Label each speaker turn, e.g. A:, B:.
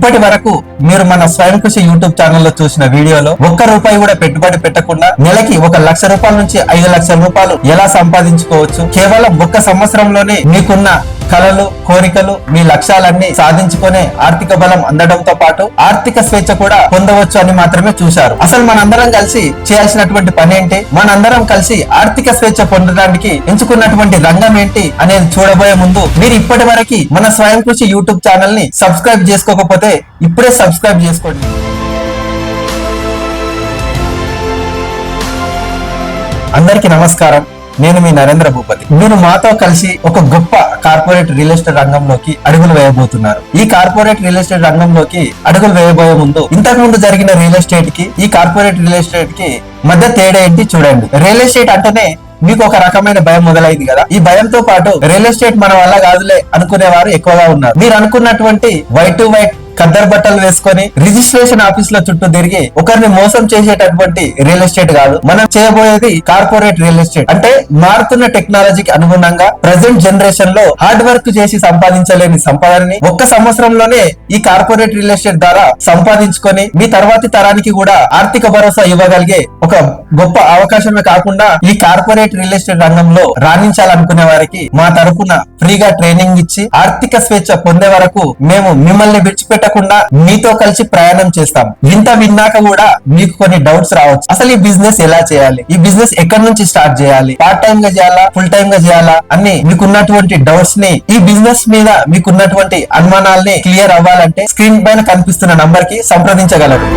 A: ఇప్పటి వరకు మీరు మన స్వయం కృషి యూట్యూబ్ ఛానల్లో చూసిన వీడియోలో ₹1 కూడా పెట్టుబడి పెట్టకుండా నెలకి ₹1,00,000 నుంచి 5,00,000 రూపాయలు ఎలా సంపాదించుకోవచ్చు, కేవలం 1 సంవత్సరంలోనే మీకున్న కలలు, కోరికలు, మీ లక్ష్యాలన్నీ సాధించుకునే ఆర్థిక బలం అందడంతో పాటు ఆర్థిక స్వేచ్ఛ కూడా పొందవచ్చు అని మాత్రమే చూశారు. అసలు మనందరం కలిసి చేయాల్సినటువంటి పని ఏంటి, మనందరం కలిసి ఆర్థిక స్వేచ్ఛ పొందడానికి ఎంచుకున్నటువంటి రంగం ఏంటి అనేది చూడబోయే ముందు మీరు ఇప్పటి వరకు మన స్వయం కృషి యూట్యూబ్ ఛానల్ ని సబ్స్క్రైబ్ చేసుకోకపోతే ఇప్పుడే సబ్స్క్రైబ్ చేసుకోండి. అందరికీ నమస్కారం. నేను మీ నరేంద్ర భూపతి. మీరు మాతో కలిసి ఒక గొప్ప కార్పొరేట్ రియల్ ఎస్టేట్ రంగంలోకి అడుగులు వేయబోతున్నారు. ఈ కార్పొరేట్ రియల్ ఎస్టేట్ రంగంలోకి అడుగులు వేయబోయే ముందు ఇంతకు ముందు జరిగిన రియల్ ఎస్టేట్ కి ఈ కార్పొరేట్ రియల్ ఎస్టేట్ కి మధ్య తేడా ఏంటి చూడండి. రియల్ ఎస్టేట్ అంటేనే మీకు ఒక రకమైన భయం మొదలైంది కదా. ఈ భయంతో పాటు రియల్ ఎస్టేట్ మన వల్ల కాదులే అనుకునేవారు ఎక్కువగా ఉన్నారు. మీరు అనుకున్నటువంటి వైట్ టు వైట్ ఖద్దరు బట్టలు వేసుకొని రిజిస్ట్రేషన్ ఆఫీస్ లో చుట్టూ తిరిగి ఒకరిని మోసం చేసేటటువంటి రియల్ ఎస్టేట్ కాదు మనం చేయబోయేది. కార్పొరేట్ రియల్ ఎస్టేట్ అంటే మారుతున్న టెక్నాలజీకి అనుగుణంగా ప్రజెంట్ జనరేషన్ లో హార్డ్ వర్క్ చేసి సంపాదించలేని సంపదని 1 సంవత్సరంలోనే ఈ కార్పొరేట్ రియల్ ఎస్టేట్ ద్వారా సంపాదించుకొని మీ తర్వాతి తరానికి కూడా ఆర్థిక భరోసా ఇవ్వగలిగే ఒక గొప్ప అవకాశమే కాకుండా ఈ కార్పొరేట్ రియల్ ఎస్టేట్ రంగంలో రాణించాలనుకునే వారికి మా తరఫున ఫ్రీగా ట్రైనింగ్ ఇచ్చి ఆర్థిక స్వేచ్ఛ పొందే వరకు మేము మిమ్మల్ని విడిచిపెట్ట మీతో కలిసి ప్రయాణం చేస్తాం. ఇంత విన్నాక కూడా మీకు కొన్ని డౌట్స్ రావచ్చు. అసలు ఈ బిజినెస్ ఎలా చేయాలి, ఈ బిజినెస్ ఎక్కడి నుంచి స్టార్ట్ చేయాలి, పార్ట్ టైం గా చేయాలా, ఫుల్ టైం గా చేయాలా అని మీకున్నటువంటి డౌట్స్ ని, ఈ బిజినెస్ మీద మీకున్నటువంటి అనుమానాల్ని క్లియర్ అవ్వాలంటే స్క్రీన్ పైన కనిపిస్తున్న నంబర్ కి సంప్రదించగలరు.